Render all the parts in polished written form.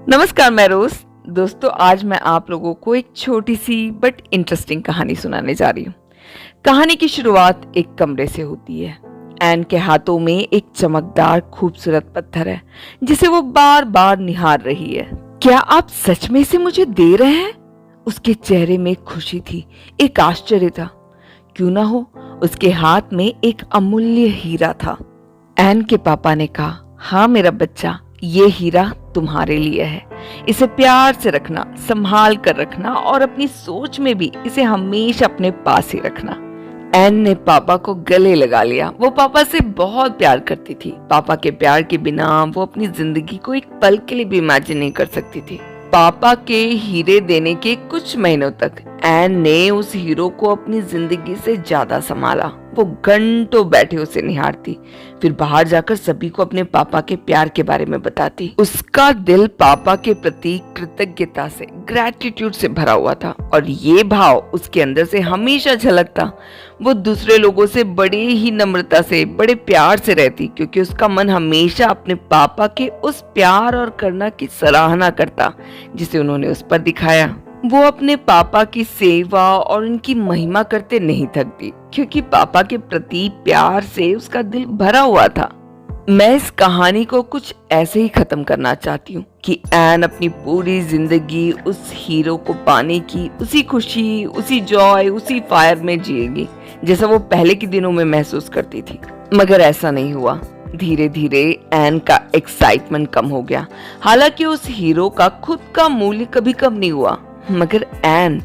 नमस्कार, मैं रोज। दोस्तों, आज मैं आप लोगों को एक छोटी सी बट इंटरेस्टिंग कहानी सुनाने जा रही हूँ। कहानी की शुरुआत एक कमरे से होती है। एन के हाथों में एक चमकदार खूबसूरत पत्थर है जिसे वो बार बार निहार रही है। क्या आप सच में इसे मुझे दे रहे हैं? उसके चेहरे में खुशी थी, एक आश्चर्य था। क्यों ना हो, उसके हाथ में एक अमूल्य हीरा था। एन के पापा ने कहा, हाँ मेरा बच्चा, ये हीरा तुम्हारे लिए है। इसे प्यार से रखना, संभाल कर रखना और अपनी सोच में भी इसे हमेशा अपने पास ही रखना। एन ने पापा को गले लगा लिया। वो पापा से बहुत प्यार करती थी। पापा के प्यार के बिना वो अपनी जिंदगी को एक पल के लिए भी इमेजिन नहीं कर सकती थी। पापा के हीरे देने के कुछ महीनों तक एन ने उस हीरो को अपनी जिंदगी से ज्यादा संभाला। वो घंटों बैठे उसे निहारती, फिर बाहर जाकर सभी को अपने पापा के प्यार के बारे में बताती। उसका दिल पापा के प्रति कृतज्ञता से, ग्रैटिट्यूड से भरा हुआ था और ये भाव उसके अंदर से हमेशा झलकता। वो दूसरे लोगों से बड़े ही नम्रता से, बड़े प्यार से रहती, क्योंकि उसका मन हमेशा अपने पापा के उस प्यार और करुणा की सराहना करता जिसे उन्होंने उस पर दिखाया। वो अपने पापा की सेवा और उनकी महिमा करते नहीं थकती, क्योंकि पापा के प्रति प्यार से उसका दिल भरा हुआ था। मैं इस कहानी को कुछ ऐसे ही खत्म करना चाहती हूँ कि एन अपनी पूरी जिंदगी उस हीरो को पाने की उसी खुशी, उसी जॉय, उसी फायर में जिएगी जैसा वो पहले के दिनों में महसूस करती थी। मगर ऐसा नहीं हुआ। धीरे धीरे एन का एक्साइटमेंट कम हो गया। हालांकि उस हीरो का खुद का मूल्य कभी कम नहीं हुआ, मगर एन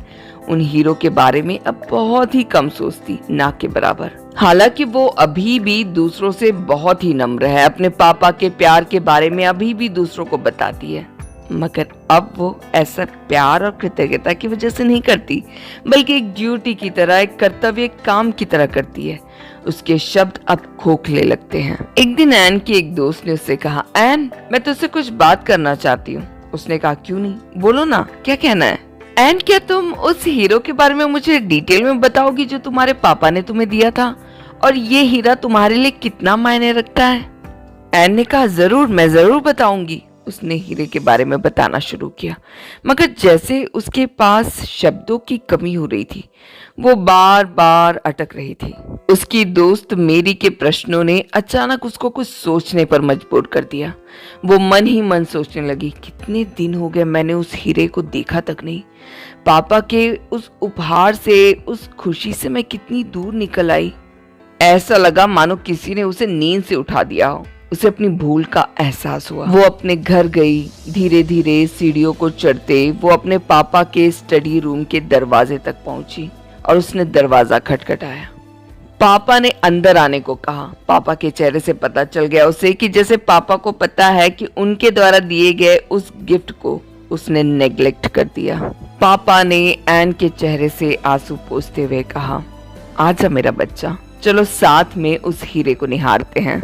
उन हीरो के बारे में अब बहुत ही कम सोचती, ना के बराबर। हालांकि वो अभी भी दूसरों से बहुत ही नम्र है, अपने पापा के प्यार के बारे में अभी भी दूसरों को बताती है, मगर अब वो ऐसा प्यार और कृतज्ञता की वजह से नहीं करती, बल्कि एक ड्यूटी की तरह, एक कर्तव्य, एक काम की तरह करती है। उसके शब्द अब खोखले लगते हैं। एक दिन एन की एक दोस्त ने उससे कहा, एन, मैं तुझसे कुछ बात करना चाहती हूँ। उसने कहा, क्यों नहीं, बोलो ना, क्या कहना है? एन, क्या तुम उस हीरो के बारे में मुझे डिटेल में बताओगी जो तुम्हारे पापा ने तुम्हें दिया था, और ये हीरा तुम्हारे लिए कितना मायने रखता है? एन ने कहा, जरूर, मैं जरूर बताऊंगी। उसने हीरे के बारे में बताना शुरू किया, मगर जैसे उसके पास शब्दों की कमी हो रही थी, वो बार बार अटक रही थी। उसकी दोस्त मेरी के प्रश्नों ने अचानक उसको कुछ सोचने पर मजबूर कर दिया। वो मन ही मन सोचने लगी, कितने दिन हो गए मैंने उस हीरे को देखा तक नहीं। पापा के उस उपहार से, उस खुशी से मैं कितनी दूर निकल आई। ऐसा लगा मानो किसी ने उसे नींद से उठा दिया हो। उसे अपनी भूल का एहसास हुआ। वो अपने घर गई। धीरे धीरे सीढ़ियों को चढ़ते वो अपने पापा के स्टडी रूम के दरवाजे तक पहुंची और उसने दरवाजा खटखटाया। पापा ने अंदर आने को कहा। पापा के चेहरे से पता चल गया उसे कि जैसे पापा को पता है कि उनके द्वारा दिए गए उस गिफ्ट को उसने नेग्लेक्ट कर दिया। पापा ने एन के चेहरे से आंसू पोंछते हुए कहा, आजा मेरा बच्चा, चलो साथ में उस हीरे को निहारते हैं।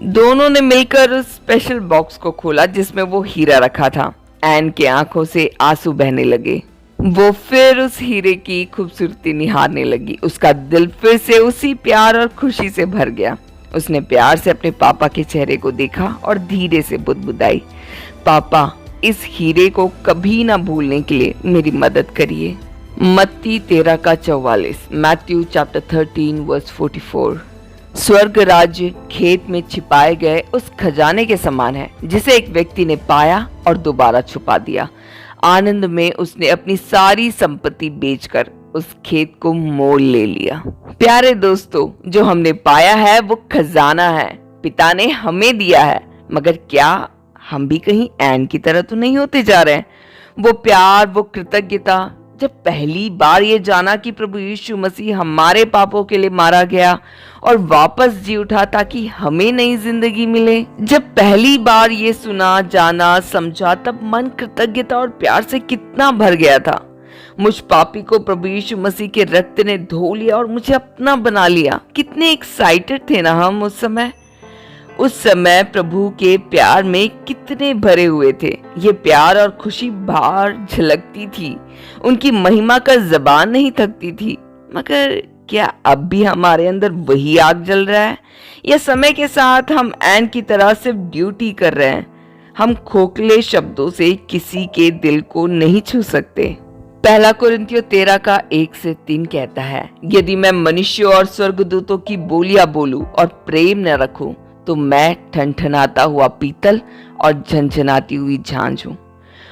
दोनों ने मिलकर उस स्पेशल बॉक्स को खोला जिसमें वो हीरा रखा था। एन की आंखों से आंसू बहने लगे। वो फिर उस हीरे की खूबसूरती निहारने लगी। उसका दिल फिर से उसी प्यार और खुशी से भर गया। उसने प्यार से अपने पापा के चेहरे को देखा और धीरे से बुदबुदाई, पापा, इस हीरे को कभी ना भूलने के लिए मेरी मदद करिए। मत्ती 13:44, मैथ्यू चैप्टर 13 वर्स 44। स्वर्ग राज्य खेत में छिपाए गए उस खजाने के समान है जिसे एक व्यक्ति ने पाया और दोबारा छुपा दिया। आनंद में उसने अपनी सारी संपत्ति बेचकर उस खेत को मोल ले लिया। प्यारे दोस्तों, जो हमने पाया है वो खजाना है, पिता ने हमें दिया है, मगर क्या हम भी कहीं एन की तरह तो नहीं होते जा रहे हैं? वो प्यार, वो कृतज्ञता, जब पहली बार ये जाना कि प्रभु यीशु मसीह हमारे पापों के लिए मारा गया और वापस जी उठा ताकि हमें नई जिंदगी मिले, जब पहली बार ये सुना, जाना, समझा, तब मन कृतज्ञता और प्यार से कितना भर गया था। मुझ पापी को प्रभु यीशु मसीह के रक्त ने धो लिया और मुझे अपना बना लिया। कितने एक्साइटेड थे ना हम उस समय। उस समय प्रभु के प्यार में कितने भरे हुए थे। ये प्यार और खुशी बाहर झलकती थी। उनकी महिमा का जबान नहीं थकती थी। मगर क्या अब भी हमारे अंदर वही आग जल रहा है, या समय के साथ हम एन की तरह सिर्फ ड्यूटी कर रहे हैं? हम खोखले शब्दों से किसी के दिल को नहीं छू सकते। पहला कुरिन्थियों 13 का 1 से 3 कहता है, यदि मैं मनुष्य और स्वर्गदूतों की बोलियां बोलूं और प्रेम न रखूं तो मैं ठनठनाता हुआ पीतल और झनझनाती हुई झांझ हूं।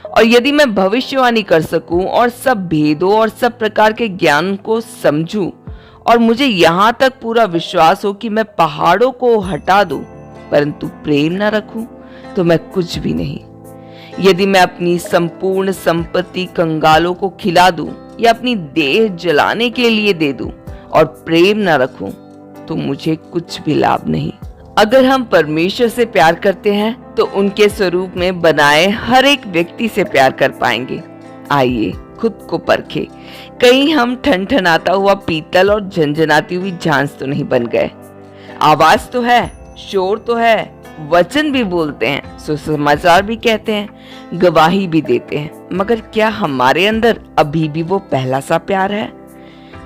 और यदि मैं भविष्यवाणी कर सकूं और सब भेदों और सब प्रकार के ज्ञान को समझूं और मुझे यहाँ तक पूरा विश्वास हो कि मैं पहाड़ों को हटा दूं, परंतु प्रेम न रखूं तो मैं कुछ भी नहीं। यदि मैं अपनी संपूर्ण संपत्ति कंगालों को खिला दूं या अपनी देह जलाने के लिए दे दूं और प्रेम न रखूं तो मुझे कुछ भी लाभ नहीं। अगर हम परमेश्वर से प्यार करते हैं तो उनके स्वरूप में बनाए हर एक व्यक्ति से प्यार कर पाएंगे। आइए खुद को परखें, कहीं हम ठनठनाता हुआ पीतल और झनझनाती हुई झांझ तो नहीं बन गए। आवाज तो है, शोर तो है, वचन भी बोलते हैं, सुसमाचार भी कहते हैं, गवाही भी देते हैं, मगर क्या हमारे अंदर अभी भी वो पहला सा प्यार है?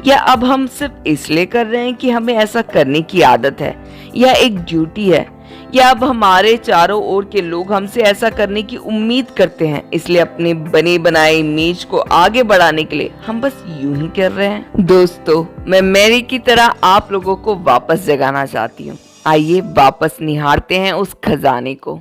या अब हम सिर्फ इसलिए कर रहे हैं कि हमें ऐसा करने की आदत है या एक ड्यूटी है, या अब हमारे चारों ओर के लोग हमसे ऐसा करने की उम्मीद करते हैं, इसलिए अपने बने बनाए इमेज को आगे बढ़ाने के लिए हम बस यूं ही कर रहे हैं? दोस्तों, मैं मैरी की तरह आप लोगों को वापस जगाना चाहती हूँ। आइए वापस निहारते हैं उस खजाने को।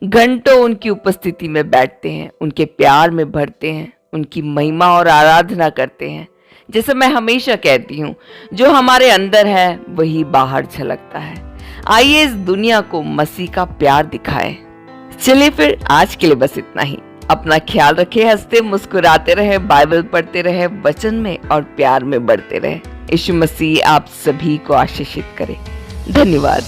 घंटों उनकी उपस्थिति में बैठते हैं, उनके प्यार में भरते हैं, उनकी महिमा और आराधना करते हैं। जैसे मैं हमेशा कहती हूँ, जो हमारे अंदर है वही बाहर झलकता है। आइए इस दुनिया को मसीह का प्यार दिखाएं। चलिए फिर आज के लिए बस इतना ही। अपना ख्याल रखें, हंसते मुस्कुराते रहे, बाइबल पढ़ते रहे, वचन में और प्यार में बढ़ते रहे। यीशु मसीह आप सभी को आशीषित करे। धन्यवाद।